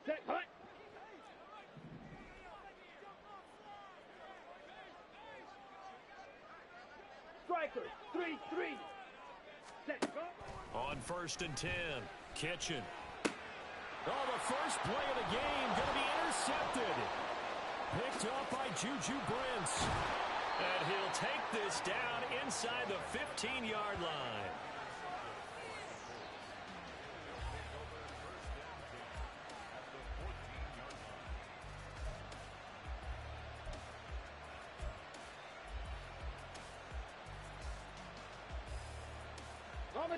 Set, hut. Striker, 3-3. Set, go. On 1st and 10, Kitchen. Oh, the first play of the game going to be intercepted. Picked up by Juju Brents. And he'll take this down inside the 15-yard line.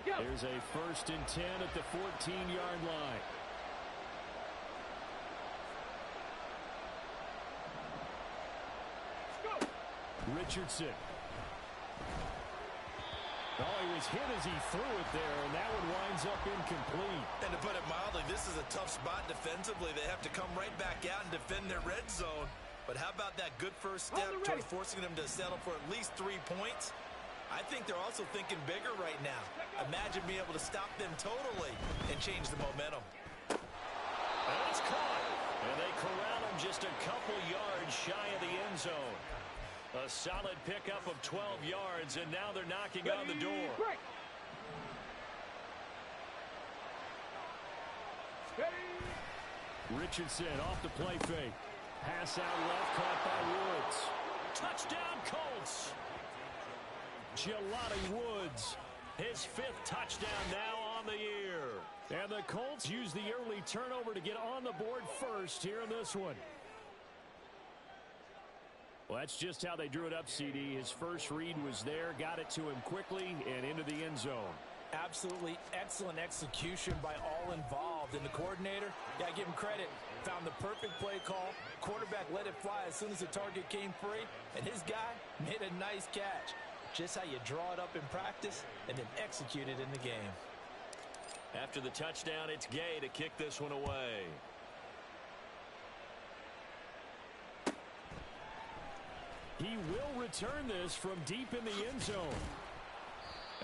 Here's a 1st and 10 at the 14-yard line. Richardson. Oh, he was hit as he threw it there, and that one winds up incomplete. And to put it mildly, this is a tough spot defensively. They have to come right back out and defend their red zone. But how about that good first step toward forcing them to settle for at least 3 points? I think they're also thinking bigger right now. Imagine being able to stop them totally and change the momentum. And it's caught. And they corral him just a couple yards shy of the end zone. A solid pickup of 12 yards, and now they're knocking on the door. Richardson off the play fake. Pass out left, caught by Woods. Touchdown, Colts. Jelani Woods, his 5th touchdown now on the year. And the Colts use the early turnover to get on the board first here in this one. Well, that's just how they drew it up, CD. His first read was there, got it to him quickly, and into the end zone. Absolutely excellent execution by all involved. And the coordinator, got to give him credit, found the perfect play call. Quarterback let it fly as soon as the target came free, and his guy made a nice catch. Just how you draw it up in practice and then execute it in the game. After the touchdown, it's Gay to kick this one away. He will return this from deep in the end zone.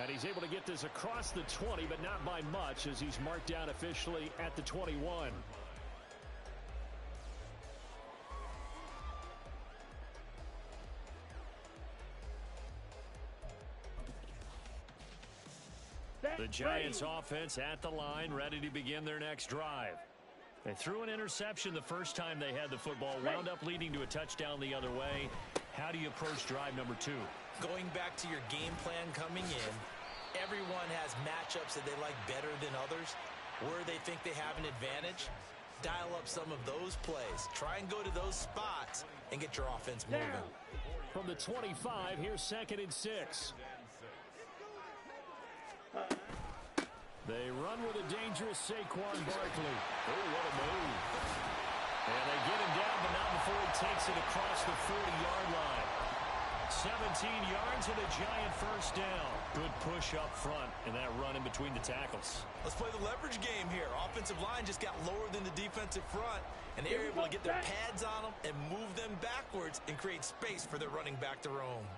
And he's able to get this across the 20, but not by much, as he's marked down officially at the 21. The Giants offense at the line, ready to begin their next drive. They threw an interception the first time they had the football, wound up leading to a touchdown the other way. How do you approach drive number 2? Going back to your game plan coming in, everyone has matchups that they like better than others. Where they think they have an advantage, dial up some of those plays. Try and go to those spots and get your offense moving. From the 25, here's 2nd and 6. They run with a dangerous Saquon Barkley. Oh, what a move. And they get him down, but not before he takes it across the 40-yard line. 17 yards and a Giant first down. Good push up front and that run in between the tackles. Let's play the leverage game here. Offensive line just got lower than the defensive front, and they're able to get their pads on them and move them backwards and create space for their running back to roam.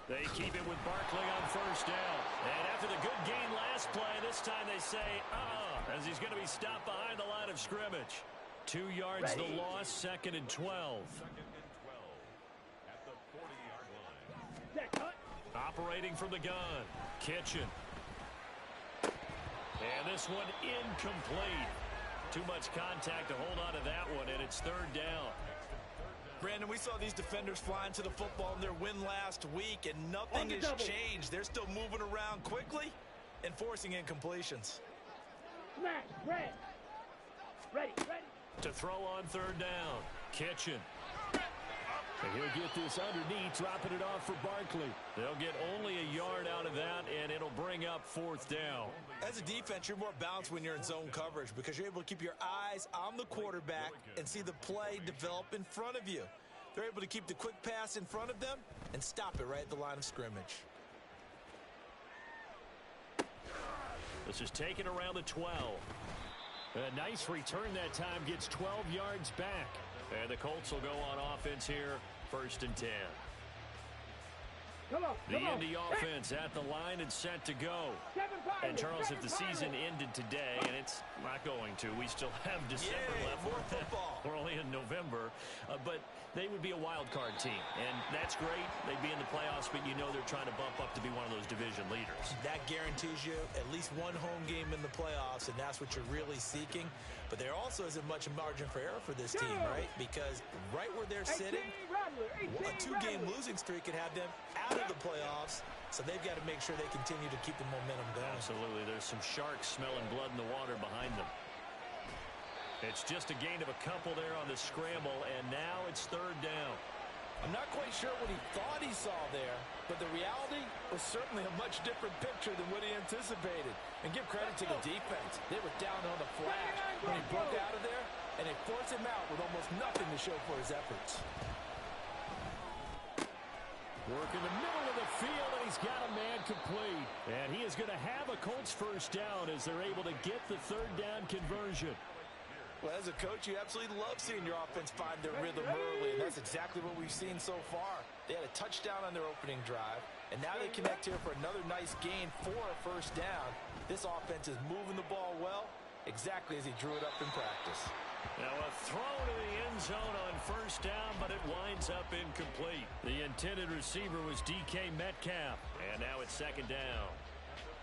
They keep it with Barkley on first down. And after the good gain last play, this time they say, as he's going to be stopped behind the line of scrimmage. 2 yards the loss, 2nd and 12. 2nd and 12 at the 40-yard line. Operating from the gun, Kitchen. And this one incomplete. Too much contact to hold on to that one, and it's 3rd down. Brandon, we saw these defenders flying to the football in their win last week, and nothing has changed. They're still moving around quickly and forcing incompletions. Smash, ready. To throw on 3rd down, Kitchen. And he'll get this underneath, dropping it off for Barkley. They'll get only a yard out of that, and it'll bring up 4th down. As a defense, you're more balanced when you're in zone coverage because you're able to keep your eyes on the quarterback and see the play develop in front of you. They're able to keep the quick pass in front of them and stop it right at the line of scrimmage. This is taken around the 12. A nice return that time, gets 12 yards back. And the Colts will go on offense here, 1st and 10. The Indy offense at the line and set to go. And Charles, if the season ended today, and it's not going to, we still have December left. More football. We're only in November, but they would be a wild card team, and that's great. They'd be in the playoffs, but you know they're trying to bump up to be one of those division leaders. That guarantees you at least one home game in the playoffs, and that's what you're really seeking. But there also isn't much margin for error for this team, right? Because right where they're sitting, a two-game losing streak could have them out of the playoffs, so they've got to make sure they continue to keep the momentum going. Absolutely. There's some sharks smelling blood in the water behind them. It's just a gain of a couple there on the scramble, and now it's third down. I'm not quite sure what he thought he saw there, but the reality was certainly a much different picture than what he anticipated. And give credit to the defense. They were down on the flash when he broke out of there, and they forced him out with almost nothing to show for his efforts. Work in the middle of the field, and he's got a man complete. And he is going to have a Colts first down as they're able to get the third down conversion. Well, as a coach, you absolutely love seeing your offense find their rhythm early, and that's exactly what we've seen so far. They had a touchdown on their opening drive, and now they connect here for another nice gain for a first down. This offense is moving the ball well, exactly as he drew it up in practice. Now a throw to the end zone on first down, but it winds up incomplete. The intended receiver was DK Metcalf, and now it's second down.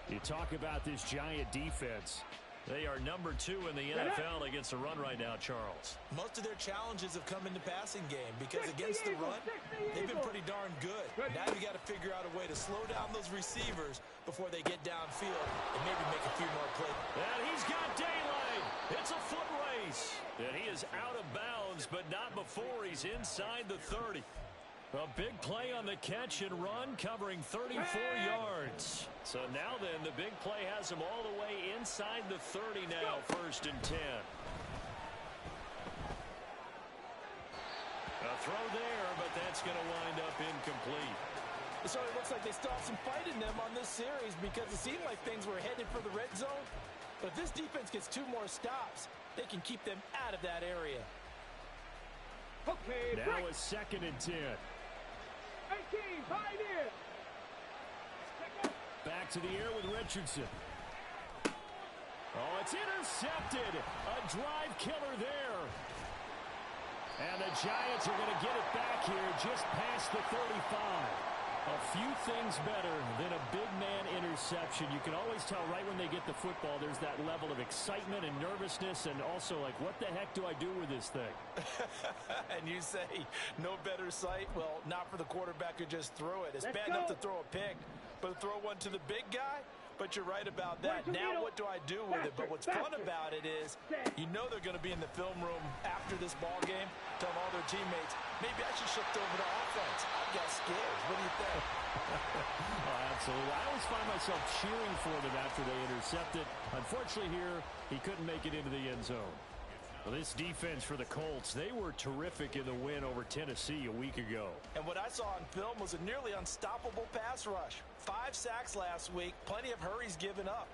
You talk about this Giant defense. They are number 2 in the NFL against the run right now, Charles. Most of their challenges have come in the passing game because against the run, they've been pretty darn good. Now you got to figure out a way to slow down those receivers before they get downfield and maybe make a few more plays. And he's got daylight. It's a foot race. And he is out of bounds, but not before he's inside the 30. A big play on the catch and run, covering 34 yards. So now then, the big play has him all the way inside the 30 now, first and 10. A throw there, but that's going to wind up incomplete. So it looks like they still have some fight in them on this series because it seemed like things were headed for the red zone. But if this defense gets 2 more stops, they can keep them out of that area. Okay, now a second and 10. 18, Pioneer. Back to the air with Richardson. Oh, it's intercepted. A drive killer there. And the Giants are going to get it back here just past the 35. A few things better than a big man interception. You can always tell right when they get the football, there's that level of excitement and nervousness, and also like, what the heck do I do with this thing? And you say, no better sight? Well, not for the quarterback who just threw it. It's bad enough to throw a pick, but to throw one to the big guy? But you're right about that. Now what do I do with it? But what's fun about it is you know they're going to be in the film room after this ball game telling all their teammates, maybe I should shift over to offense. I've got skills. What do you think? Oh, absolutely. I always find myself cheering for them after they intercept it. Unfortunately here, he couldn't make it into the end zone. Well, this defense for the Colts, they were terrific in the win over Tennessee a week ago. And what I saw on film was a nearly unstoppable pass rush. 5 sacks last week, plenty of hurries given up.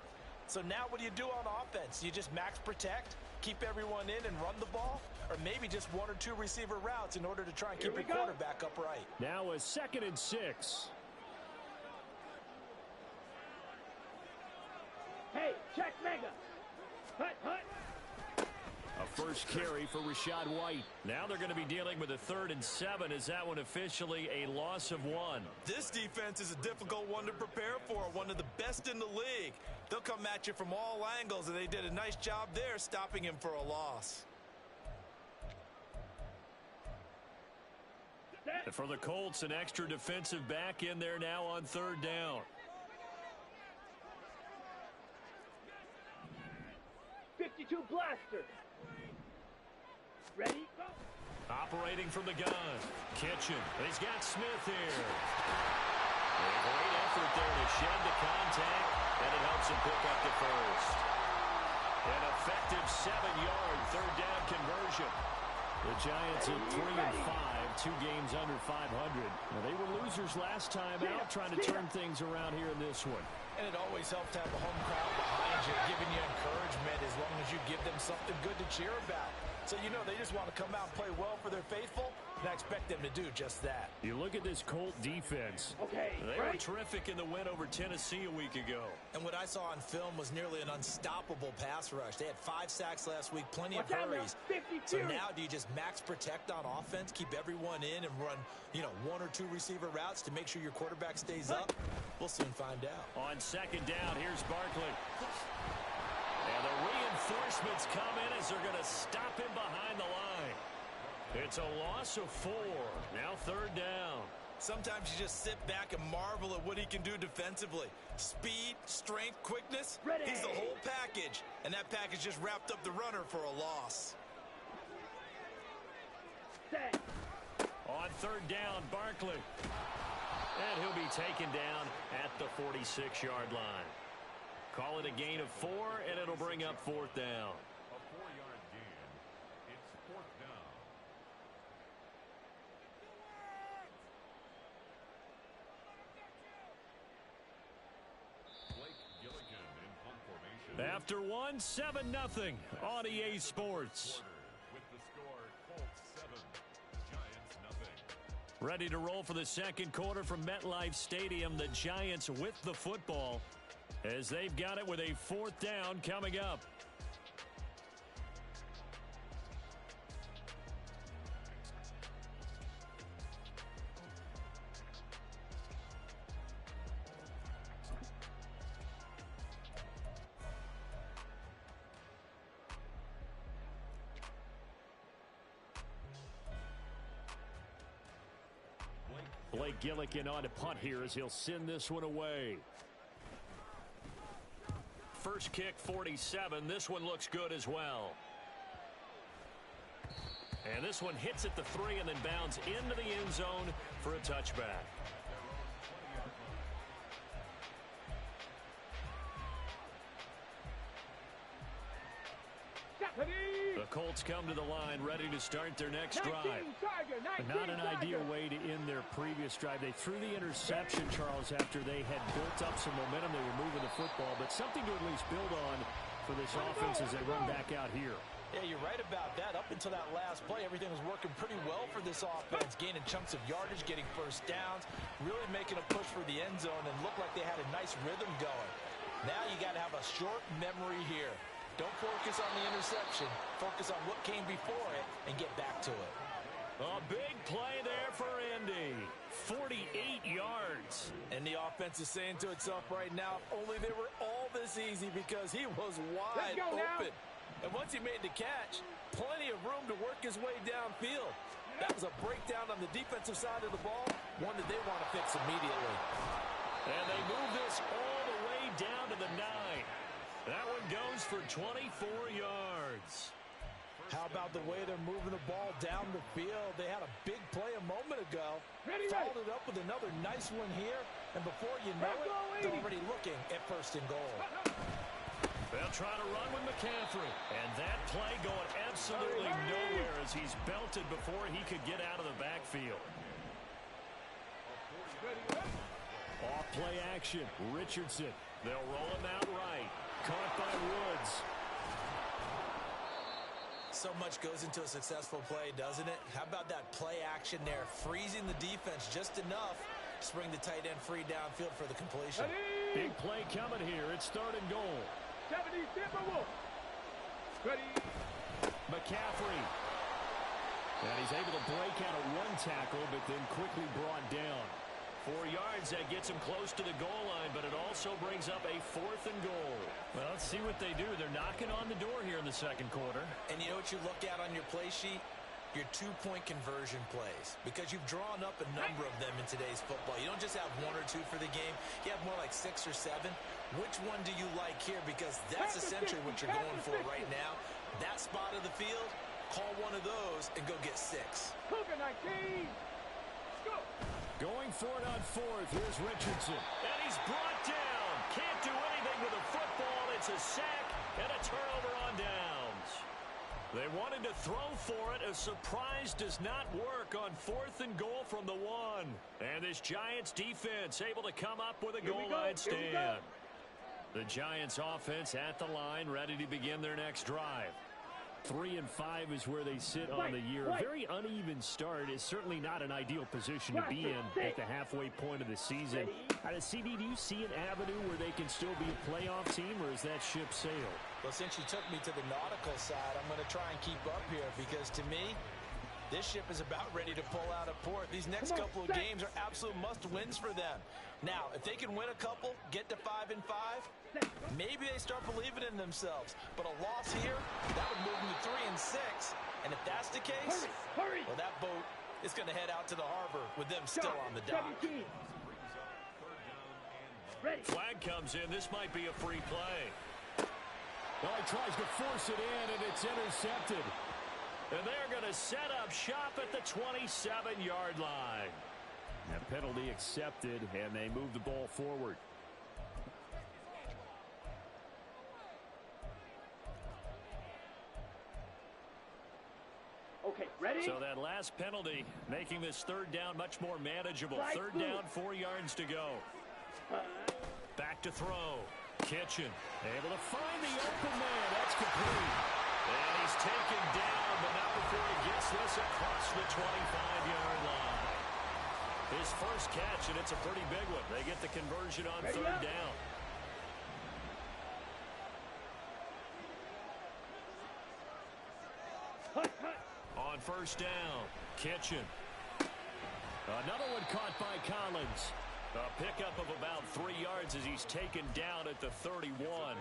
So now what do you do on offense? You just max protect, keep everyone in and run the ball? Or maybe just 1 or 2 receiver routes in order to try and keep your quarterback upright? Now a second and 6. Hey, check mega. Hut, hut. A first carry for Rachaad White. Now they're going to be dealing with a 3rd and 7. Is that one officially a loss of 1? This defense is a difficult one to prepare for, one of the best in the league. They'll come at you from all angles, and they did a nice job there stopping him for a loss. For the Colts, an extra defensive back in there now on 3rd down. 52 blaster. Ready? Go. Operating from the gun. Kitchen. He's got Smith here. A great effort there to shed the contact, and it helps him pick up the first. An effective 7-yard 3rd down conversion. The Giants at 3-5, 2 games under 500. Now, they were losers last time out, trying to turn things around here in this one. And it always helps to have a home crowd behind you, giving you encouragement as long as you give them something good to cheer about. So you know they just want to come out and play well for their faithful, and I expect them to do just that. You look at this Colt defense. Okay, They right? were terrific in the win over Tennessee a week ago. And what I saw on film was nearly an unstoppable pass rush. They had 5 sacks last week, plenty of Watch out now, hurries. 52. So now do you just max protect on offense, keep everyone in, and run, 1 or 2 receiver routes to make sure your quarterback stays up? We'll soon find out. On second down, here's Barkley. And the reinforcements come in as they're going to stop him behind the line. It's a loss of 4. Now third down. Sometimes you just sit back and marvel at what he can do defensively. Speed, strength, quickness. Ready. He's the whole package. And that package just wrapped up the runner for a loss. Set. On third down, Barkley. And he'll be taken down at the 46-yard line. Call it a gain of 4, and it'll bring up fourth down. A 4-yard gain. It's fourth down. Blake Gilligan in punt formation. After 1, 7-0 on EA Sports. With the score, Colts 7, Giants nothing. Ready to roll for the second quarter from MetLife Stadium. The Giants with the football as they've got it with a fourth down coming up. Blake Gilligan on to punt here as he'll send this one away. First kick, 47. This one looks good as well. And this one hits at the 3 and then bounds into the end zone for a touchback. The Colts come to the line ready to start their next drive. Not an ideal way to end their previous drive. They threw the interception, Charles, after they had built up some momentum. They were moving the football, but something to at least build on for this offense as they run back out here. Yeah, you're right about that. Up until that last play, everything was working pretty well for this offense, gaining chunks of yardage, getting first downs, really making a push for the end zone, and looked like they had a nice rhythm going. Now you got to have a short memory here. Don't focus on the interception. Focus on what came before it and get back to it. A big play there for Indy. 48 yards. And the offense is saying to itself right now, if only they were all this easy, because he was wide open. And once he made the catch, plenty of room to work his way downfield. That was a breakdown on the defensive side of the ball, one that they want to fix immediately. And they move this all the way down to the 9. That one goes for 24 yards. How about the way they're moving the ball down the field? They had a big play a moment ago. Followed it up with another nice one here. And before you know it, they're already looking at first and goal. They'll try to run with McCaffrey. And that play going absolutely nowhere as he's belted before he could get out of the backfield. Off play action. Richardson. They'll roll him out right. Caught by Woods. So much goes into a successful play, doesn't it? How about that play action there, freezing the defense just enough to bring the tight end free downfield for the completion. Big play coming here. It's third and goal. 70 Timberwolves. Ready. McCaffrey. And he's able to break out of one tackle, but then quickly brought down. 4 yards, that gets him close to the goal line, but it also brings up a fourth and goal. Well, let's see what they do. They're knocking on the door here in the second quarter. And you know what you look at on your play sheet? Your two-point conversion plays, because you've drawn up a number of them in today's football. You don't just have 1 or 2 for the game. You have more like 6 or 7. Which one do you like here? Because that's essentially what you're going for right now. That spot of the field, call one of those and go get 6. Cougar 19. Go. Going for it on fourth. Here's Richardson. And he's brought down. Can't do anything with a football. It's a sack and a turnover on downs. They wanted to throw for it. A surprise does not work on fourth and goal from the 1. And this Giants defense able to come up with a goal line stand. The Giants offense at the line, ready to begin their next drive. 3-5 is where they sit on the year. A very uneven start is certainly not an ideal position to be in at the halfway point of the season. CD, do you see an avenue where they can still be a playoff team, or is that ship sailed? Well, since you took me to the nautical side, I'm going to try and keep up here because to me, this ship is about ready to pull out of port. These next couple of games are absolute must-wins for them. Now, if they can win a couple, get to 5-5, maybe they start believing in themselves. But a loss here, that would move them to 3-6. And if that's the case, well, that boat is going to head out to the harbor with them still on the dock. Flag comes in. This might be a free play. Well, he tries to force it in, and it's intercepted. And they're going to set up shop at the 27-yard line. That penalty accepted, and they move the ball forward. Okay, ready? So that last penalty making this third down much more manageable. Third down, 4 yards to go. Back to throw. Kitchen able to find the open man. That's complete. And he's taken down, but not before he gets this across the 25-yard line. His first catch, and it's a pretty big one. They get the conversion on third down. On first down, Kitchen. Another one caught by Collins. A pickup of about 3 yards as he's taken down at the 31.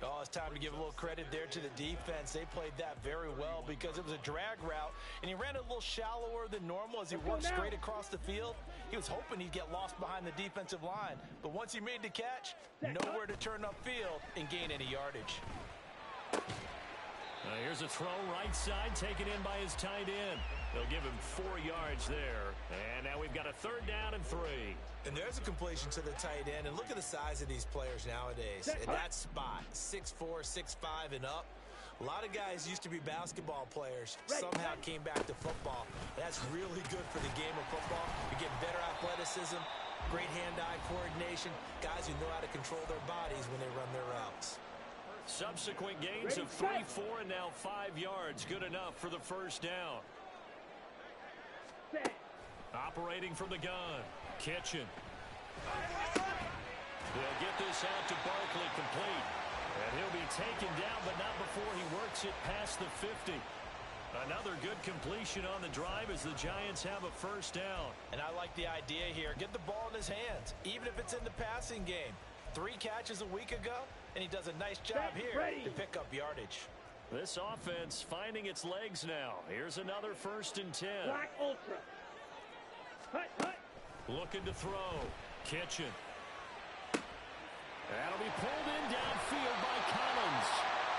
Oh, it's time to give a little credit there to the defense. They played that very well because it was a drag route, and he ran it a little shallower than normal as he worked straight across the field. He was hoping he'd get lost behind the defensive line, but once he made the catch, nowhere to turn upfield and gain any yardage. Here's a throw right side taken in by his tight end. They'll give him 4 yards there. And now we've got a third down and 3. And there's a completion to the tight end. And look at the size of these players nowadays. In that spot, 6'4", 6'5", and up. A lot of guys used to be basketball players, somehow came back to football. That's really good for the game of football. You get better athleticism, great hand-eye coordination, guys who know how to control their bodies when they run their routes. Subsequent gains of 3, 4, and now 5 yards. Good enough for the first down. Operating from the gun. Kitchen. They'll get this out to Barkley complete. And he'll be taken down, but not before he works it past the 50. Another good completion on the drive as the Giants have a first down. And I like the idea here. Get the ball in his hands, even if it's in the passing game. 3 catches a week ago, and he does a nice job here to pick up yardage. This offense finding its legs now. Here's another 1st and 10. Black Ultra. Looking to throw. Kitchen. That'll be pulled in downfield by Collins.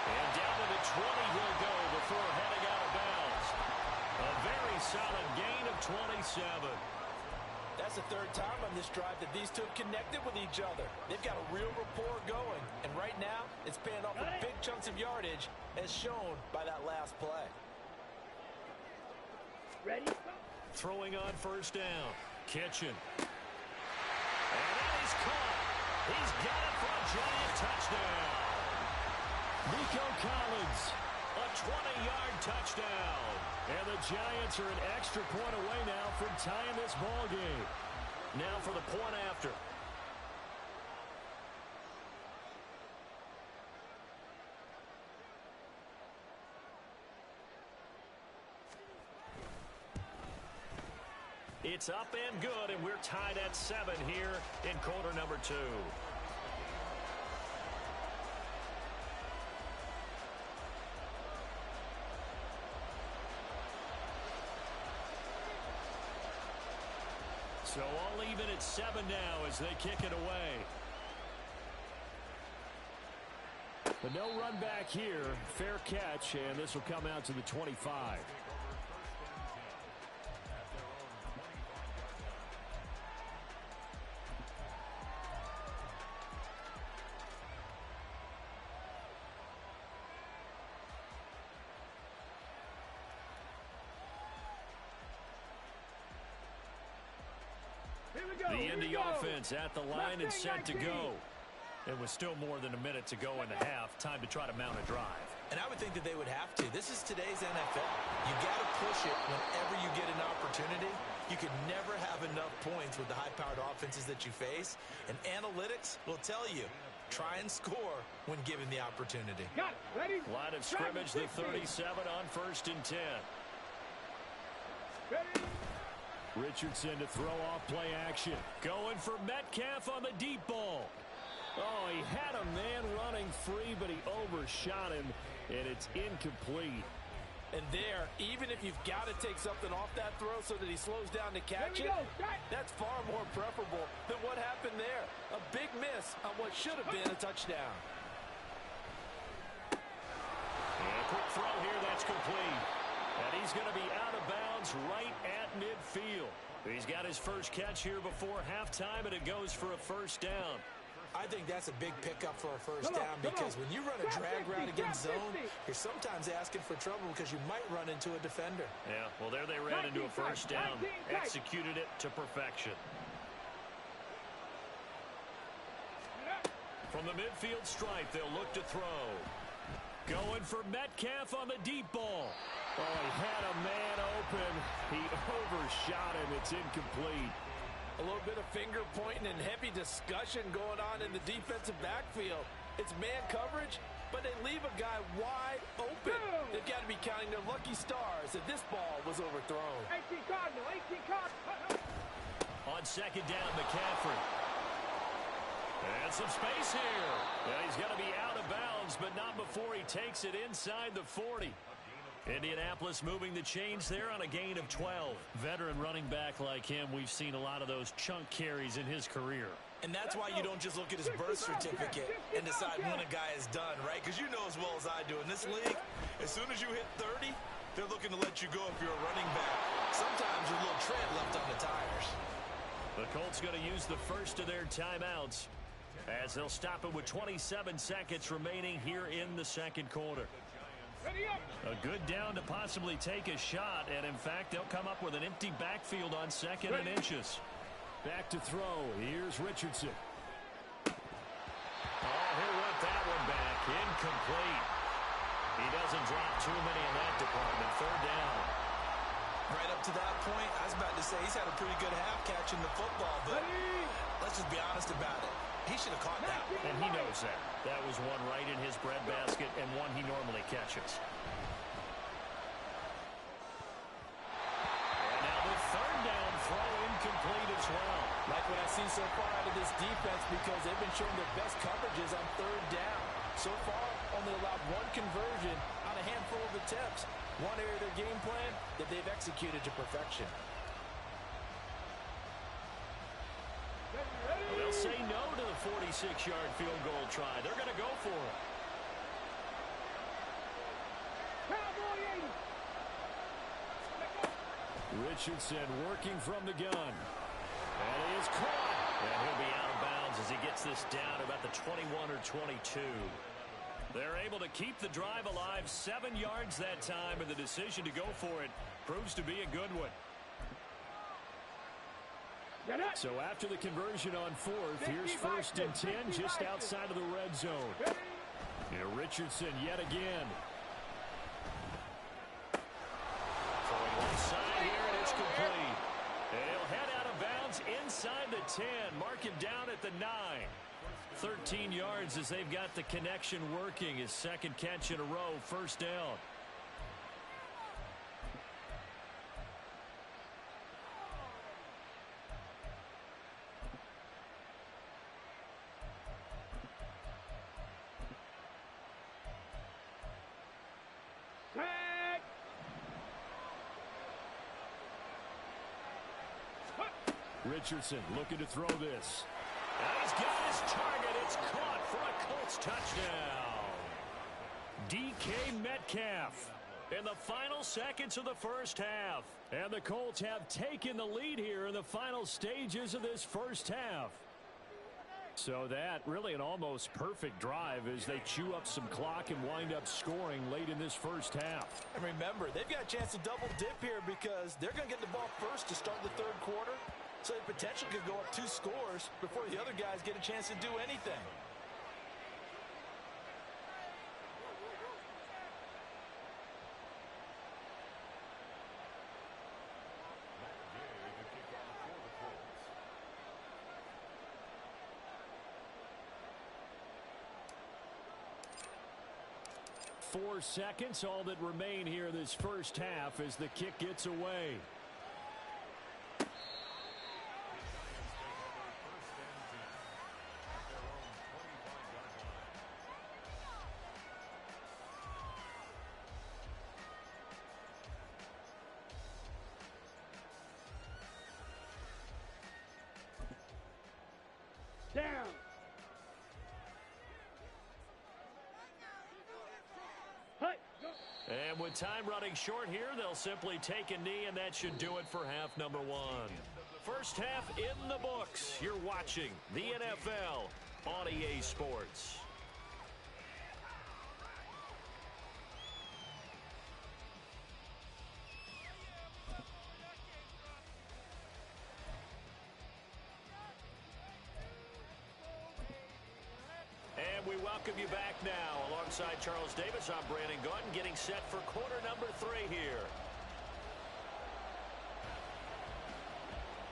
And down to the 20 he'll go before heading out of bounds. A very solid gain of 27. That's the 3rd time on this drive that these two have connected with each other. They've got a real rapport going. And right now, it's paying off with big chunks of yardage, as shown by that last play. Ready? Throwing on first down. Kitchen. And then he's caught. He's got it for a Giant touchdown. Nico Collins, a 20-yard touchdown. And the Giants are an extra point away now from tying this ball game. Now for the point after. It's up and good, and we're tied at 7 here in quarter number 2. So all even at 7 now as they kick it away. But no run back here. Fair catch, and this will come out to the 25. The Indy offense at the line and set to go. And with still more than a minute to go in the half, time to try to mount a drive. And I would think that they would have to. This is today's NFL. You got to push it whenever you get an opportunity. You can never have enough points with the high-powered offenses that you face. And analytics will tell you, try and score when given the opportunity. Got it. Ready? Line of scrimmage, the 37 on 1st and 10. Ready? Richardson to throw off play action. Going for Metcalf on the deep ball. Oh, he had a man running free, but he overshot him, and it's incomplete. And there, even if you've got to take something off that throw so that he slows down to catch it, that's far more preferable than what happened there. A big miss on what should have been a touchdown. And a quick throw here, that's complete. And he's going to be out of bounds right at midfield. He's got his first catch here before halftime, and it goes for a first down. I think that's a big pickup for a first down because when you run a drag route against zone, you're sometimes asking for trouble because you might run into a defender. Yeah, well, there they ran into a first down. Executed it to perfection. From the midfield stripe, they'll look to throw. Going for Metcalf on the deep ball. Oh, he had a man open. He overshot him. It's incomplete. A little bit of finger pointing and heavy discussion going on in the defensive backfield. It's man coverage, but they leave a guy wide open. They've got to be counting their lucky stars that this ball was overthrown. 18 Cardinal, 18 Cardinal. On second down, McCaffrey. And some space here. Yeah, he's got to be out of bounds, but not before he takes it inside the 40. Indianapolis moving the chains there on a gain of 12. Veteran running back like him, we've seen a lot of those chunk carries in his career. And that's why you don't just look at his birth certificate and decide when a guy is done, right? Because you know as well as I do, in this league, as soon as you hit 30, they're looking to let you go if you're a running back. Sometimes there's a little tread left on the tires. The Colts going to use the first of their timeouts as they'll stop it with 27 seconds remaining here in the second quarter. A good down to possibly take a shot, and in fact, they'll come up with an empty backfield on 2nd and inches. Back to throw. Here's Richardson. Oh, he'll let that one back. Incomplete. He doesn't drop too many in that department. 3rd down. Right up to that point, I was about to say he's had a pretty good half catching the football, but let's just be honest about it. He should have caught that one. And he knows that. That was one right in his breadbasket and one he normally catches. And now the 3rd down throw incomplete as well. Like what I see so far out of this defense because they've been showing their best coverages on 3rd down. So far, only allowed one conversion on a handful of attempts. One area of their game plan that they've executed to perfection. They'll say no to the 46-yard field goal try. They're going to go for it. Richardson working from the gun. And he is caught. And he'll be out of bounds as he gets this down about the 21 or 22. They're able to keep the drive alive 7 yards that time, and the decision to go for it proves to be a good one. So after the conversion on 4th, here's 1st and 10 just outside of the red zone. Here Richardson yet again. Throwing one side here, and it's complete. And he'll head out of bounds inside the 10. Mark him down at the 9. 13 yards as they've got the connection working. His 2nd catch in a row, 1st down. Richardson looking to throw this. And he's got his target. It's caught for a Colts touchdown. DK Metcalf in the final seconds of the first half. And the Colts have taken the lead here in the final stages of this first half. So that really an almost perfect drive as they chew up some clock and wind up scoring late in this first half. And remember, they've got a chance to double dip here because they're going to get the ball first to start the 3rd quarter. So they potentially could go up 2 scores before the other guys get a chance to do anything. 4 seconds, all that remain here this first half as the kick gets away. Down. Hut. Go. And with time running short here, they'll simply take a knee, and that should do it for half number 1. First half in the books. You're watching the NFL on EA Sports. And we welcome you back now. Alongside Charles Davis, I'm Brandon Gaudin, getting set for quarter number 3 here.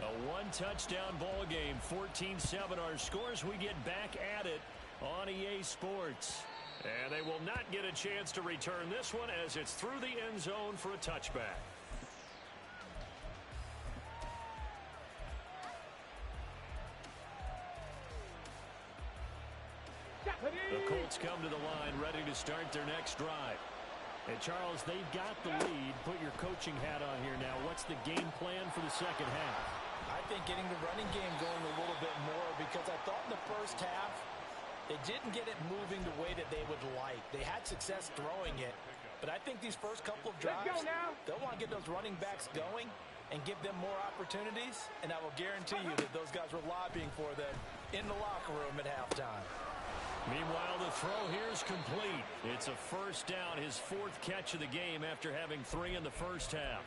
A one-touchdown ball game, 14-7 our scores. We get back at it on EA Sports. And they will not get a chance to return this one as it's through the end zone for a touchback. The Colts come to the line, ready to start their next drive. And, Charles, they've got the lead. Put your coaching hat on here now. What's the game plan for the second half? I think getting the running game going a little bit more, because I thought in the first half they didn't get it moving the way that they would like. They had success throwing it, but I think these first couple of drives, they'll want to get those running backs going and give them more opportunities, and I will guarantee you that those guys were lobbying for them in the locker room at halftime. Meanwhile, the throw here is complete. It's a first down, his 4th catch of the game after having 3 in the first half.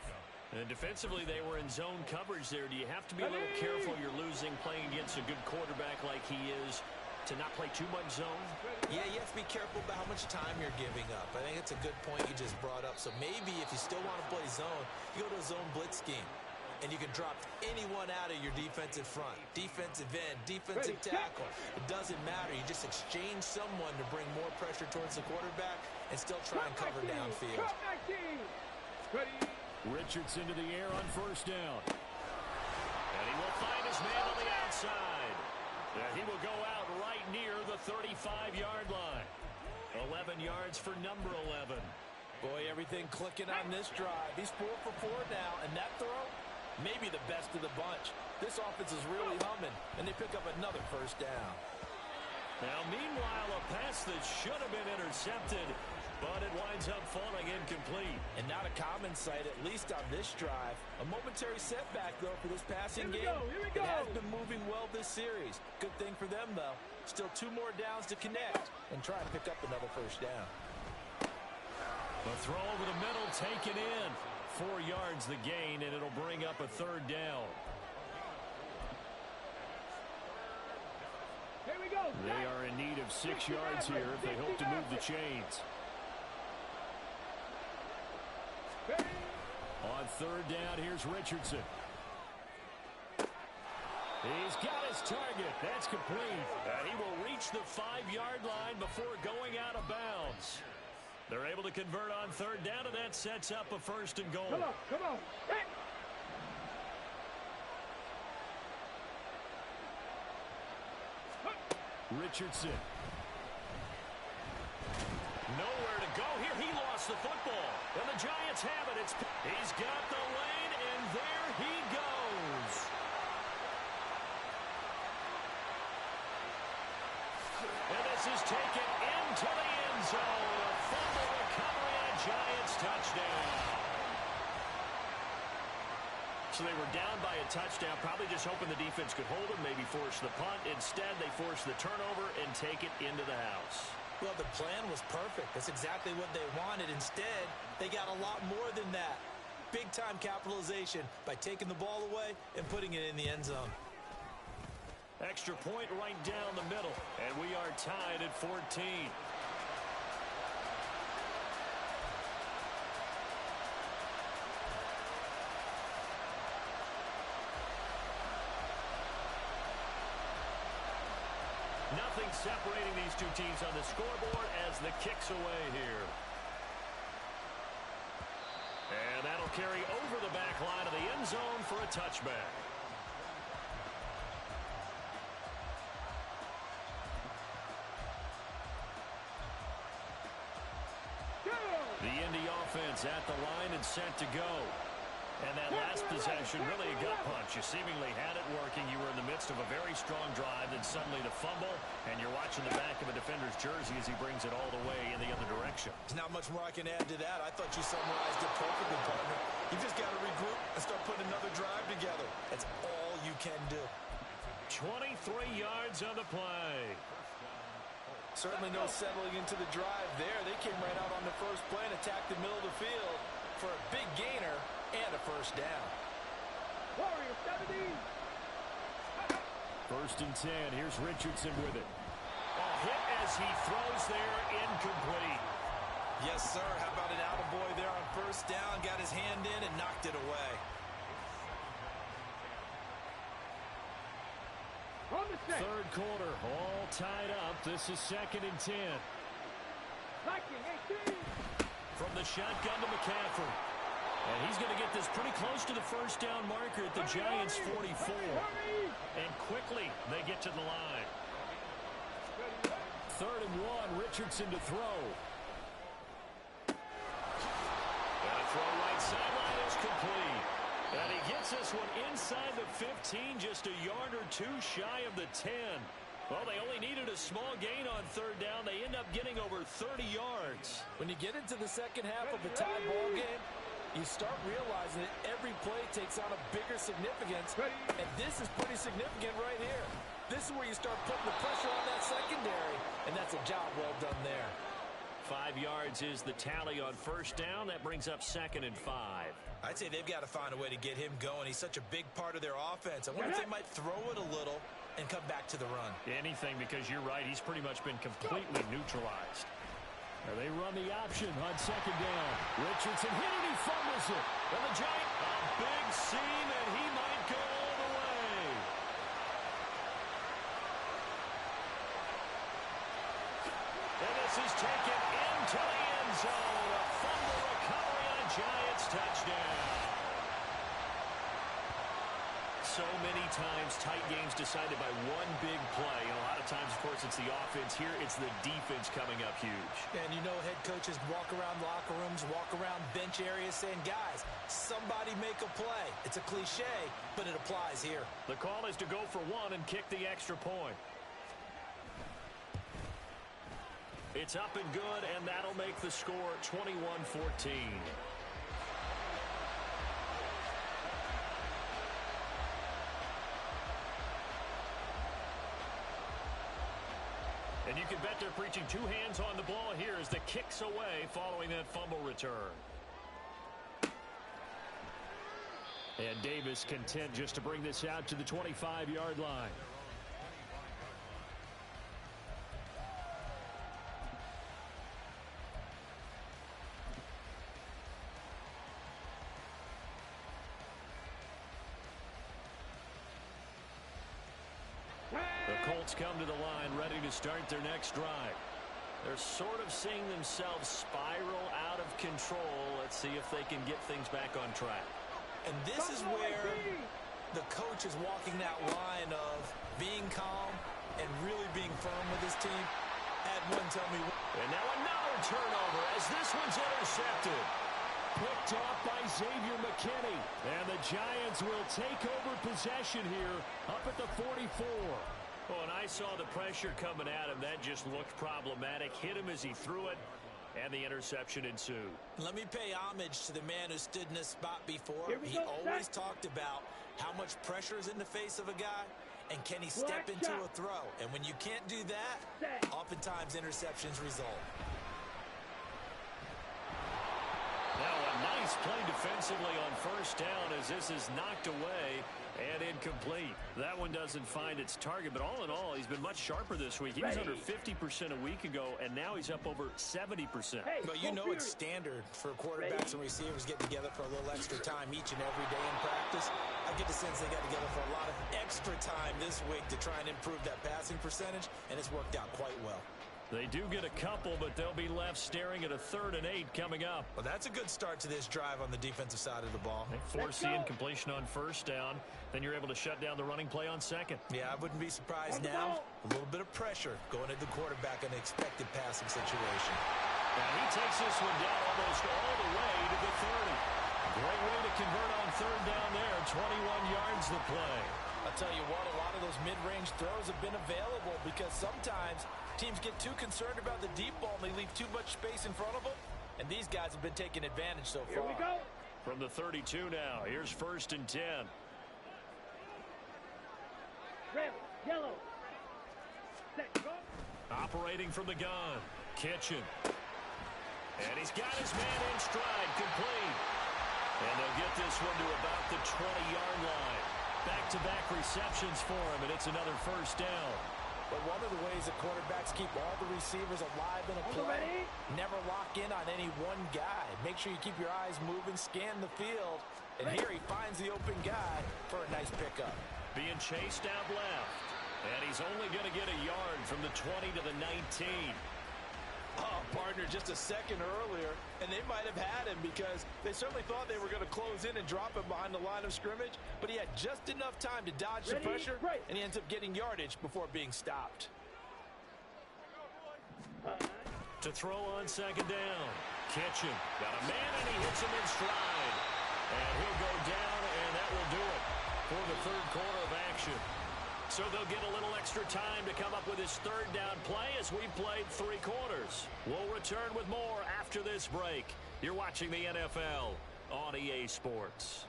And defensively, they were in zone coverage there. Do you have to be a little careful you're losing playing against a good quarterback like he is to not play too much zone? Yeah, you have to be careful about how much time you're giving up. I think it's a good point you just brought up. So maybe if you still want to play zone, you go to a zone blitz scheme. And you can drop anyone out of your defensive front, defensive end, defensive tackle. It doesn't matter. You just exchange someone to bring more pressure towards the quarterback and still try and cover downfield. Richardson to the air on first down. And he will find his man on the outside. And he will go out right near the 35-yard line. 11 yards for number 11. Boy, everything clicking on this drive. He's 4 for 4 now, and that throw, maybe the best of the bunch. This offense is really humming, and they pick up another first down. Now, meanwhile, a pass that should have been intercepted, but it winds up falling incomplete. And not a common sight, at least on this drive. A momentary setback, though, for this passing game. It has been moving well this series. Good thing for them, though. Still 2 more downs to connect and try and pick up another first down. The throw over the middle, taken in. 4 yards the gain, and it'll bring up a 3rd down. Here we go. They are in need of 6 yards here if they hope to move the chains. On 3rd down, here's Richardson. He's got his target. That's complete. He will reach the 5-yard line before going out of bounds. They're able to convert on 3rd down, and that sets up a 1st and goal. Come on, come on. Hey. Richardson. Nowhere to go here. He lost the football. And the Giants have it. He's got the lane, and there he goes. And this is taken into the end zone. A fumble recovery and a Giants touchdown. So they were down by a touchdown, probably just hoping the defense could hold them, maybe force the punt. Instead, they force the turnover and take it into the house. Well, the plan was perfect. That's exactly what they wanted. Instead, they got a lot more than that. Big-time capitalization by taking the ball away and putting it in the end zone. Extra point right down the middle, and we are tied at 14. Nothing separating these two teams on the scoreboard as the kick's away here. carry over the back line of the end zone for a touchback. The Indy offense at the line and set to go. And that last possession, really a gut punch. You seemingly had it working. You were in the midst of a very strong drive, then suddenly the fumble, and you're watching the back of a defender's jersey as he brings it all the way in the other direction. There's not much more I can add to that. I thought you summarized it perfectly, partner. You just got to regroup and start putting another drive together. That's all you can do. 23 yards on the play. Certainly no settling into the drive there. They came right out on the first play and attacked the middle of the field for a big gainer and a first down. Warrior 70. First and 10. Here's Richardson with it. A hit as he throws there, incomplete. Yes, sir. How about an attaboy there on first down? Got his hand in and knocked it away. On the set. Third quarter, all tied up. This is 2nd and 10. Viking 18. From the shotgun to McCaffrey. And he's going to get this pretty close to the first down marker at the Giants' 44. And quickly, they get to the line. 3rd and 1, Richardson to throw. And a throw right sideline is complete. And he gets this one inside the 15, just a yard or two shy of the 10. Well, they only needed a small gain on 3rd down. They end up getting over 30 yards. When you get into the second half of a tie ball game, you start realizing that every play takes on a bigger significance, and this is pretty significant right here. This is where you start putting the pressure on that secondary, and that's a job well done there. 5 yards is the tally on first down. That brings up 2nd and 5. I'd say they've got to find a way to get him going. He's such a big part of their offense. I wonder if they might throw it a little and come back to the run. Anything, because you're right. He's pretty much been completely neutralized. Now they run the option on 2nd down. Richardson hit it. He fumbles it. And the Giant, a big seam, and he might go all the way. And this is taken into the end zone. A fumble recovery on a Giants touchdown. So many times tight games decided by one big play. And a lot of times, of course, it's the offense. Here, it's the defense coming up huge. And you know head coaches walk around locker rooms, walk around bench areas saying, guys, somebody make a play. It's a cliche, but it applies here. The call is to go for one and kick the extra point. It's up and good, and that'll make the score 21-14. And you can bet they're preaching two hands on the ball here as the kick's away following that fumble return. And Davis content just to bring this out to the 25-yard line. The Colts come to the line ready to start their next drive. They're sort of seeing themselves spiral out of control. Let's see if they can get things back on track. And this is where the coach is walking that line of being calm and really being firm with his team. Had one tell me. And now another turnover as this one's intercepted. Picked off by Xavier McKinney. And the Giants will take over possession here up at the 44. Oh, and I saw the pressure coming at him. That just looked problematic. Hit him as he threw it, and the interception ensued. Let me pay homage to the man who stood in this spot before. He always talked about how much pressure is in the face of a guy, and can he step into a throw. And when you can't do that, oftentimes interceptions result. Now a nice play defensively on first down as this is knocked away and incomplete. That one doesn't find its target, but all in all, he's been much sharper this week. He was under 50% a week ago, and now he's up over 70%. But you know it's standard for quarterbacks and receivers getting together for a little extra time each and every day in practice. I get the sense they got together for a lot of extra time this week to try and improve that passing percentage, and it's worked out quite well. They do get a couple, but they'll be left staring at a 3rd and 8 coming up. Well, that's a good start to this drive on the defensive side of the ball. They force the incompletion on 1st down. Then you're able to shut down the running play on 2nd. Yeah, I wouldn't be surprised now. A little bit of pressure going at the quarterback in an expected passing situation. Now he takes this one down almost all the way to the 30. Great way to convert on 3rd down there. 21 yards the play. I'll tell you what, a lot of those mid-range throws have been available because sometimes teams get too concerned about the deep ball and they leave too much space in front of them. And these guys have been taking advantage so far. Here we go. From the 32 now, here's 1st and 10. Red, yellow. Set, go. Operating from the gun. Kitchen. And he's got his man in stride, complete. And they'll get this one to about the 20-yard line. Back-to-back receptions for him, and it's another 1st down. But one of the ways that quarterbacks keep all the receivers alive in a play, never lock in on any one guy. Make sure you keep your eyes moving, scan the field, and here he finds the open guy for a nice pickup. Being chased out left, and he's only going to get a yard from the 20 to the 19. Oh, partner, just a second earlier, and they might have had him because they certainly thought they were going to close in and drop him behind the line of scrimmage, but he had just enough time to dodge the pressure, and he ends up getting yardage before being stopped. To throw on 2nd down. Kitchen got a man, and he hits him in stride. And he'll go down, and that will do it for the 3rd quarter of action. So they'll get a little extra time to come up with his 3rd down play as we played 3 quarters. We'll return with more after this break. You're watching the NFL on EA Sports.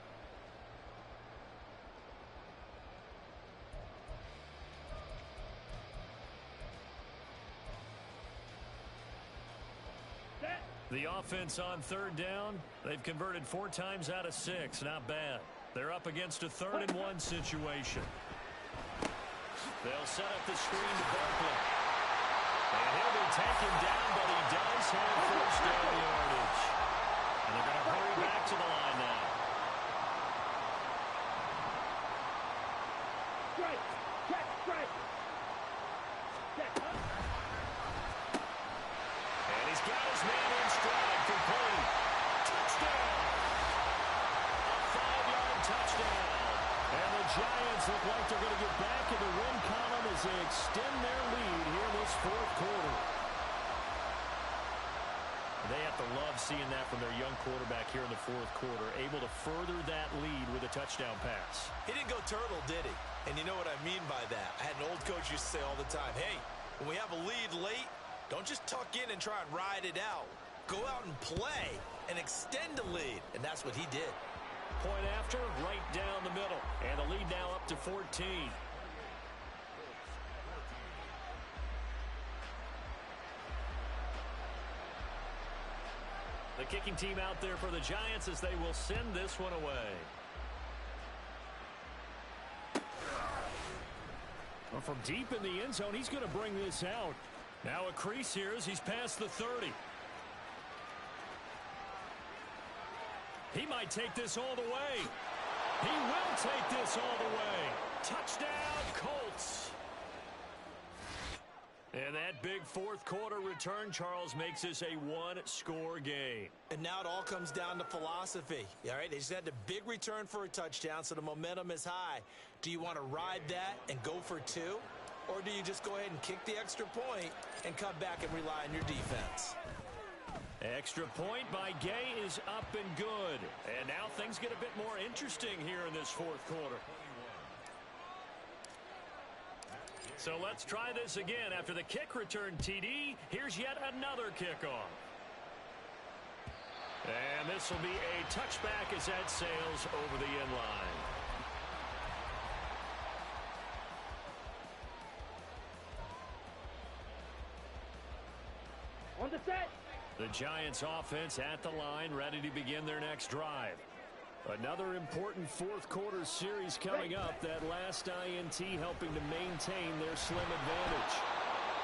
The offense on 3rd down, they've converted 4 times out of 6. Not bad. They're up against a 3rd and 1 situation. They'll set up the screen to Barkley. And he'll be taken down, but he does have 1st down yardage. And they're going to hurry back to the line now. Strike. Check, strike. Check, huh? And he's got his man in stride, complete. Touchdown. A 5-yard touchdown. And the Giants look like they're going to get back in the win column as they extend their lead here in this 4th quarter. They have to love seeing that from their young quarterback here in the 4th quarter, able to further that lead with a touchdown pass. He didn't go turtle, did he? And you know what I mean by that. I had an old coach used to say all the time, hey, when we have a lead late, don't just tuck in and try and ride it out. Go out and play and extend the lead. And that's what he did. Point after, right down the middle. And the lead now up to 14. The kicking team out there for the Giants as they will send this one away. Well, from deep in the end zone, he's going to bring this out. Now a crease here as he's past the 30. He might take this all the way. He will take this all the way. Touchdown, Colts. And that big 4th quarter return, Charles, makes this a 1-score game. And now it all comes down to philosophy. All right, they just had a big return for a touchdown, so the momentum is high. Do you want to ride that and go for 2? Or do you just go ahead and kick the extra point and come back and rely on your defense? Extra point by Gay is up and good. And now things get a bit more interesting here in this 4th quarter. So let's try this again. After the kick return TD, here's yet another kickoff. And this will be a touchback as that sails over the end line. On the set. The Giants offense at the line, ready to begin their next drive. Another important 4th quarter series coming up. That last INT helping to maintain their slim advantage.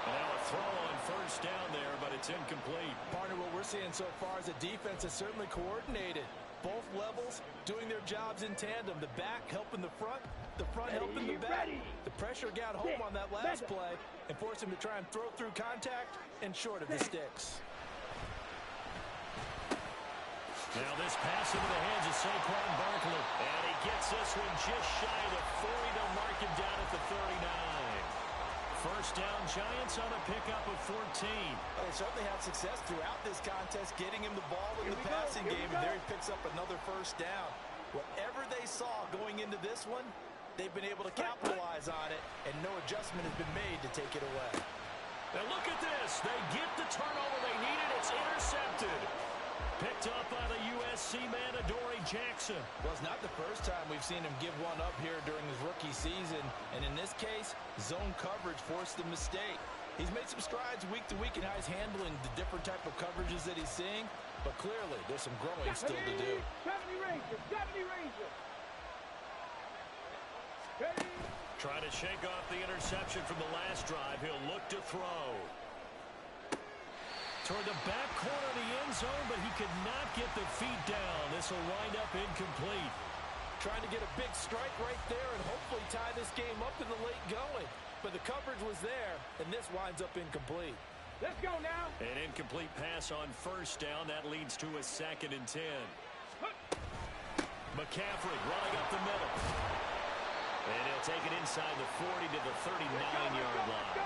And now a throw on 1st down there, but it's incomplete. Partner, what we're seeing so far is the defense is certainly coordinated. Both levels doing their jobs in tandem. The back helping the front helping the back. The pressure got home on that last play and forced him to try and throw through contact and short of the sticks. Now this pass into the hands of Saquon Barkley. And he gets this one just shy of the 40. They'll mark him down at the 39. First down, Giants on a pickup of 14. Well, they certainly had success throughout this contest, getting him the ball in the passing game, and there he picks up another first down. Whatever they saw going into this one, they've been able to capitalize on it, and no adjustment has been made to take it away. Now look at this. They get the turnover they needed. It's intercepted. Picked up by the USC man, Adoree Jackson. Well, it's not the first time we've seen him give one up here during his rookie season. And in this case, zone coverage forced the mistake. He's made some strides week to week in how he's handling the different type of coverages that he's seeing. But clearly, there's some growing still to do. 70 Rangers, 70 Rangers. Trying to shake off the interception from the last drive. He'll look to throw. Toward the back corner of the end zone, but he could not get the feet down. This will wind up incomplete. Trying to get a big strike right there and hopefully tie this game up in the late going. But the coverage was there, and this winds up incomplete. Let's go now. An incomplete pass on first down. That leads to a 2nd and 10. McCaffrey running up the middle. And he'll take it inside the 40 to the 39-yard line.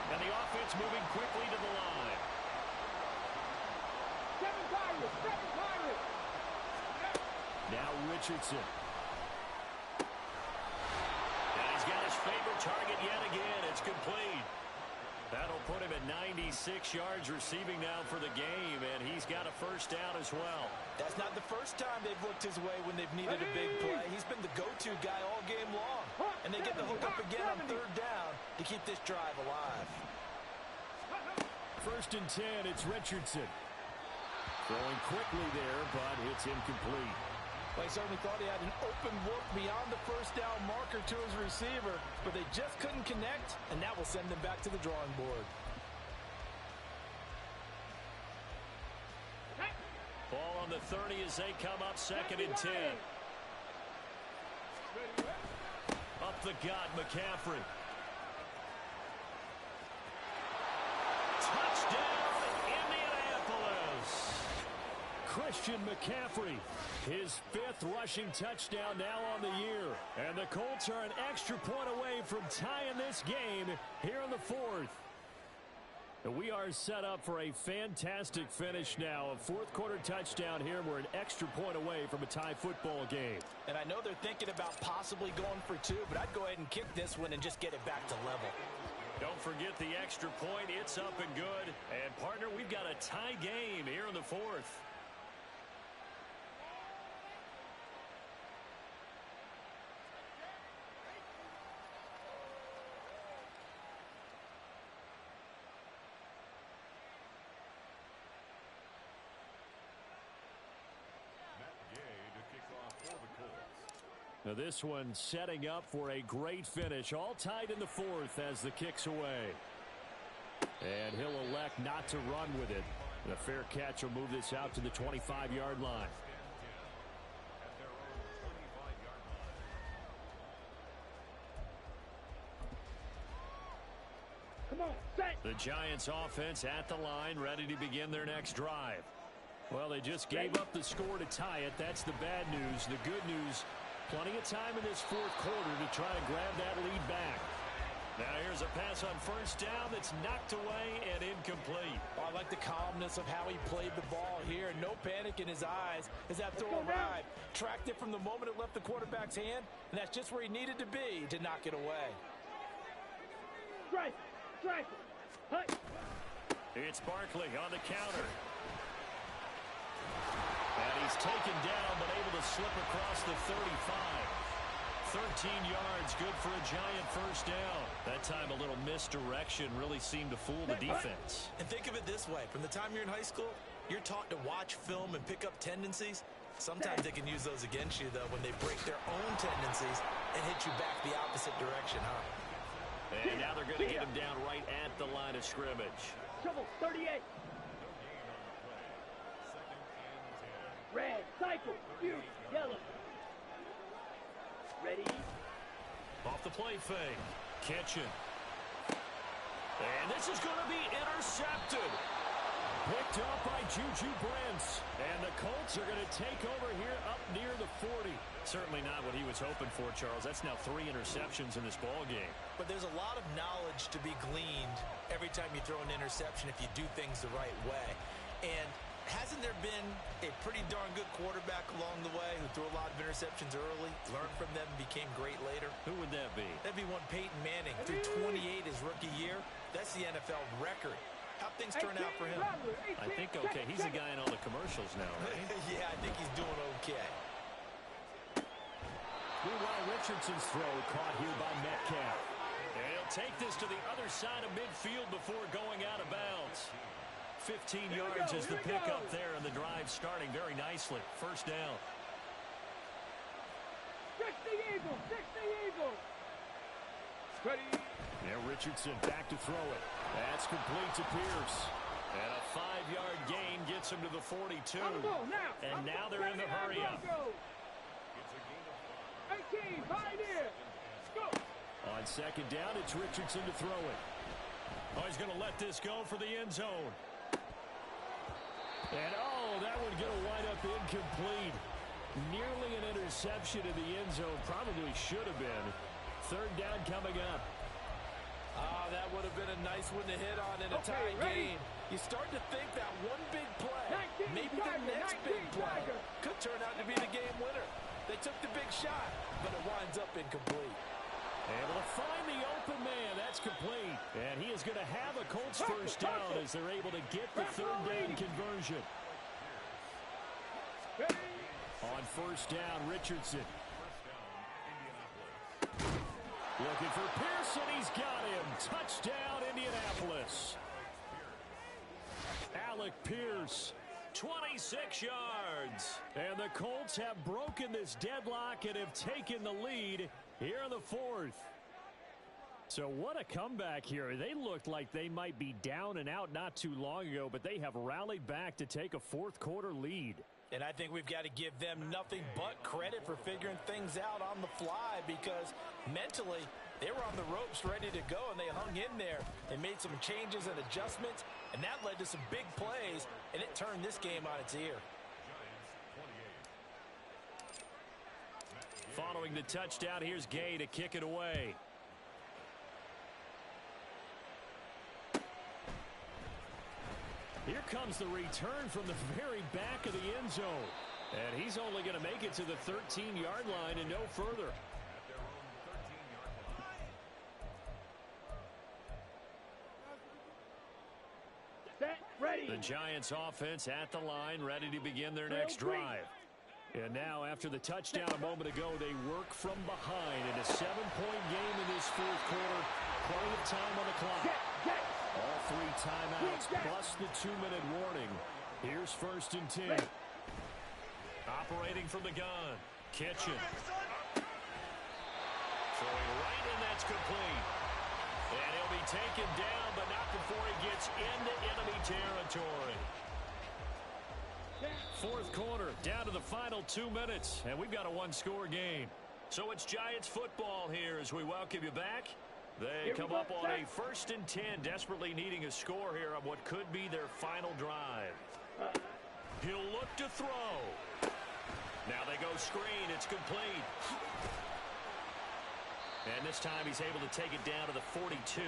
And the offense moving quickly to the line. Seven Pirates. Now Richardson. And he's got his favorite target yet again. It's complete. That'll put him at 96 yards receiving now for the game, and he's got a first down as well. That's not the first time they've looked his way when they've needed a big play. He's been the go-to guy all game long. And they get the hook up again on 3rd down to keep this drive alive. 1st and 10, it's Richardson. Throwing quickly there, but it's incomplete. Well, he certainly thought he had an open look beyond the first down marker to his receiver, but they just couldn't connect, and that will send them back to the drawing board. Ball on the 30 as they come up 2nd and 10. Up the gut, McCaffrey. Touchdown, Indianapolis. Christian McCaffrey, his 5th rushing touchdown now on the year. And the Colts are an extra point away from tying this game here in the 4th. And we are set up for a fantastic finish now. A 4th quarter touchdown here. We're an extra point away from a tie football game. And I know they're thinking about possibly going for 2, but I'd go ahead and kick this one and just get it back to level. Don't forget the extra point. It's up and good. And, partner, we've got a tie game here in the 4th. Now this one setting up for a great finish. All tied in the 4th as the kick's away. And he'll elect not to run with it. And a fair catch will move this out to the 25-yard line. Come on, set. The Giants offense at the line, ready to begin their next drive. Well, they just gave up the score to tie it. That's the bad news. The good news, plenty of time in this 4th quarter to try to grab that lead back. Now here's a pass on first down that's knocked away and incomplete. Oh, I like the calmness of how he played the ball here. No panic in his eyes as that throw arrived. Tracked it from the moment it left the quarterback's hand, and that's just where he needed to be to knock it away. Strike. It's Barkley on the counter. And he's taken down, but able to slip across the 35. 13 yards, good for a Giant first down. That time a little misdirection really seemed to fool the defense. And think of it this way. From the time you're in high school, you're taught to watch film and pick up tendencies. Sometimes they can use those against you, though, when they break their own tendencies and hit you back the opposite direction, huh? And now they're going to get him down right at the line of scrimmage. Trouble, 38. Red. Cycle. You. Yellow. Ready. Off the play fake. Kitchen. And this is going to be intercepted. Picked up by Juju Brents. And the Colts are going to take over here up near the 40. Certainly not what he was hoping for, Charles. That's now 3 interceptions in this ball game. But there's a lot of knowledge to be gleaned every time you throw an interception if you do things the right way. And hasn't there been a pretty darn good quarterback along the way who threw a lot of interceptions early, learned from them, and became great later? Who would that be? That'd be one Peyton Manning. Threw 28 his rookie year. That's the NFL record. How'd things turn out for him? I think okay. He's a guy in all the commercials now, right? Yeah, I think he's doing okay. Meanwhile, Richardson's throw caught here by Metcalf. And he'll take this to the other side of midfield before going out of bounds. 15 yards is the pickup there, and the drive starting very nicely. First down. 60 Eagles. 60 Eagles. Ready. Now Richardson back to throw it. That's complete to Pierce. And a 5-yard gain gets him to the 42. And now they're in the hurry-up. 18, Pioneer. Go. On second down, it's Richardson to throw it. Oh, he's going to let this go for the end zone. And, oh, that would get a wind-up incomplete. Nearly an interception in the end zone. Probably should have been. Third down coming up. Oh, that would have been a nice one to hit on in a tie game. You start to think that one big play, maybe the next big play, could turn out to be the game winner. They took the big shot, but it winds up incomplete. Able to find the open man. That's complete. And he is going to have a Colts first down as they're able to get the third down conversion. On first down, Richardson. Looking for Pearson. He's got him. Touchdown, Indianapolis. Alec Pierce, 26 yards. And the Colts have broken this deadlock and have taken the lead here in the fourth. So what a comeback here. They looked like they might be down and out not too long ago, but they have rallied back to take a fourth quarter lead. And I think we've got to give them nothing but credit for figuring things out on the fly, because mentally they were on the ropes ready to go, and they hung in there. They made some changes and adjustments, and that led to some big plays, and it turned this game on its ear. Following the touchdown, here's Gay to kick it away. Here comes the return from the very back of the end zone. And he's only going to make it to the 13-yard line and no further. Set. Ready. The Giants offense at the line, ready to begin their next drive. And now, after the touchdown a moment ago, they work from behind in a 7-point game in this fourth quarter. Plenty of time on the clock. All 3 timeouts plus the 2-minute warning. Here's first and 10. Operating from the gun. Kitchen. Throwing right, and that's complete. And he'll be taken down, but not before he gets into enemy territory. Fourth quarter, down to the final 2 minutes, and we've got a 1-score game. So it's Giants football here as we welcome you back. They come up on a 1st and 10, desperately needing a score here on what could be their final drive. He'll look to throw. Now they go screen. It's complete. And this time he's able to take it down to the 42.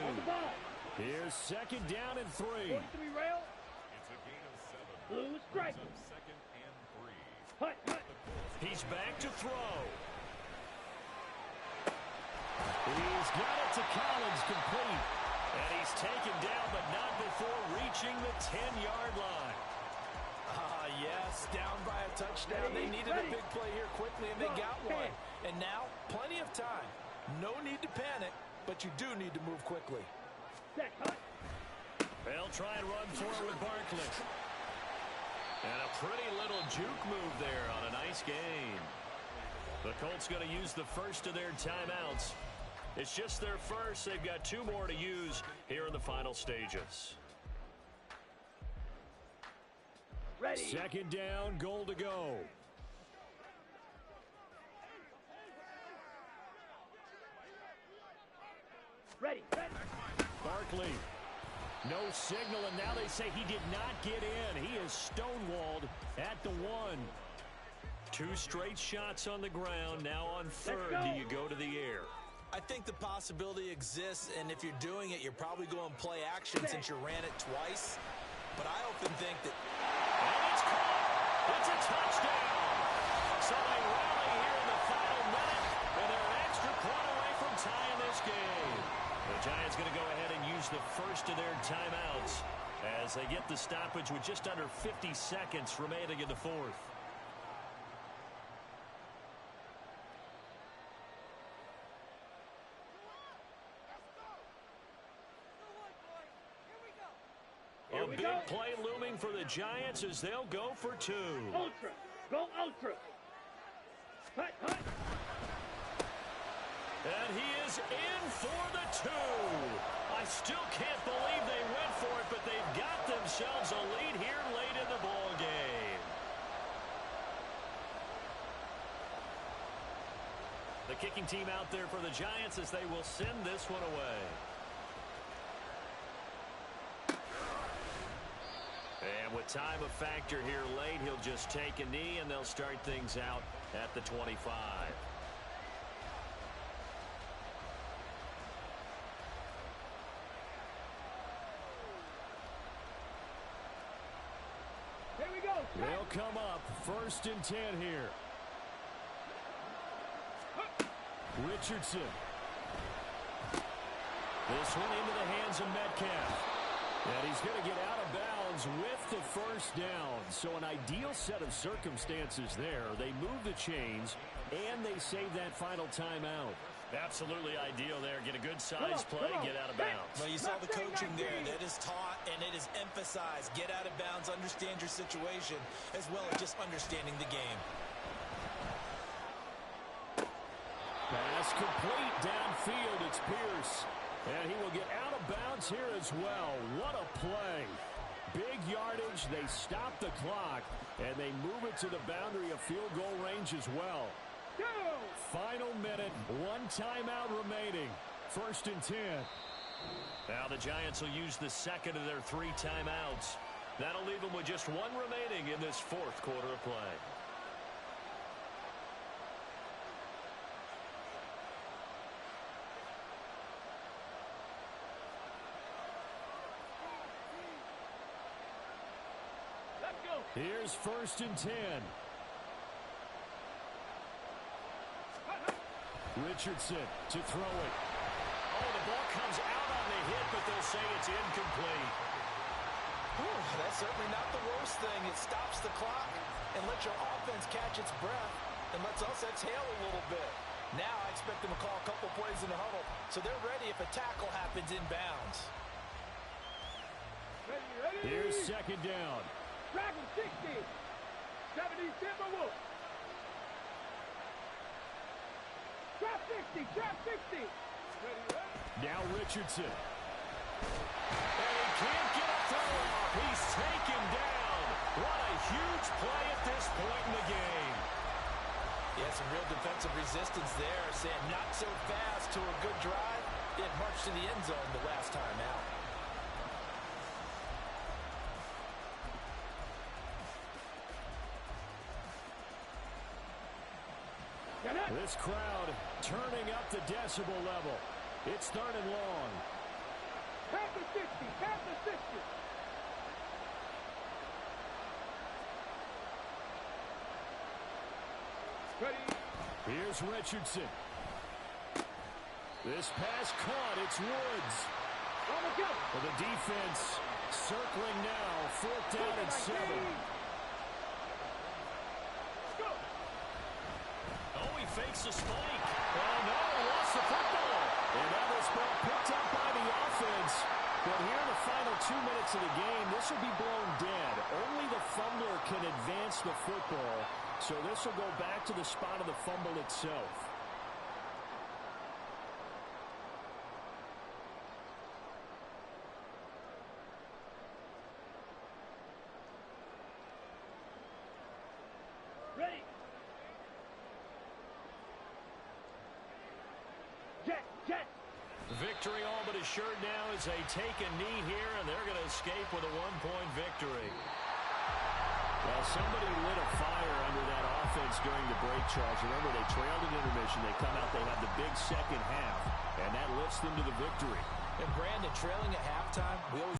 Here's second down and 3. Rail. It's a gain of 7. Blue strike. Second and 3. Hut, hut. He's back to throw. He's got it to Collins, complete. And he's taken down, but not before reaching the 10-yard line. Yes, down by a touchdown. They needed a big play here quickly, and they got one. And now, plenty of time. No need to panic, but you do need to move quickly. Set. Hut. They'll try and run forward with Barkley. And a pretty little juke move there on a nice game. The Colts going to use the first of their timeouts. It's just their first. They've got 2 more to use here in the final stages. Ready. Second down, goal to go. Ready. Barkley. No signal, and now they say he did not get in. He is stonewalled at the 1. 2 straight shots on the ground. Now on third, do you go to the air? I think the possibility exists, and if you're doing it, you're probably going play action since you ran it twice. But I often think that... And it's caught. It's a touchdown. So they rally here in the final minute, and they're an extra point away from tying this game. The Giants going to go ahead and use the first of their timeouts as they get the stoppage with just under 50 seconds remaining in the fourth. A big play looming for the Giants as they'll go for 2. Ultra. Go ultra. Hut. And he is in for the 2. I still can't believe they went for it, but they've got themselves a lead here late in the ball game. The kicking team out there for the Giants as they will send this one away. And with time a factor here late, he'll just take a knee, and they'll start things out at the 25. Here we go. They'll come up 1st and 10 here. Richardson. This one into the hands of Metcalf. And he's going to get out of bounds with the first down. So an ideal set of circumstances there. They move the chains, and they save that final timeout. Absolutely ideal there. Get a good size play, get out of bounds. Well, you saw the coaching there. That is taught and it is emphasized. Get out of bounds, understand your situation, as well as just understanding the game. Pass complete downfield. It's Pierce. And he will get out of bounds here as well. What a play. Big yardage. They stop the clock, and they move it to the boundary of field goal range as well. Go! Final minute. 1 timeout remaining. 1st and 10. Now the Giants will use the second of their 3 timeouts. That'll leave them with just 1 remaining in this 4th quarter of play. Here's 1st and 10. Richardson to throw it. Oh, the ball comes out on the hit, but they'll say it's incomplete. That's certainly not the worst thing. It stops the clock and lets your offense catch its breath and lets us exhale a little bit. Now I expect them to call a couple plays in the huddle, so they're ready if a tackle happens inbounds. Ready. Here's 2nd down. Dragon 60. 70 Timberwolves. Trap 60. Ready. Now Richardson. And he can't get a throw off. He's taken down. What a huge play at this point in the game. Yeah, some real defensive resistance there, saying not so fast to a good drive. It marched to the end zone the last time out. This crowd turning up the decibel level. It's 3rd and long. Pass the 60. Ready. Here's Richardson. This pass caught. It's Woods. On the go. For the defense circling now. 4th down and 7. Go. Oh, he fakes a spike. Oh, no, he lost the football. And now this ball picked up by the offense. But here in the final 2 minutes of the game, this will be blown dead. Only the fumbler can advance the football. So this will go back to the spot of the fumble itself. Ready. Jet. Victory all but assured now as they take a knee here, and they're going to escape with a one-point victory. Well, somebody lit a fire under that offense during the break, Charles. Remember, they trailed at intermission. They come out, they have the big second half, and that lifts them to the victory. And Brandon, trailing at halftime, we always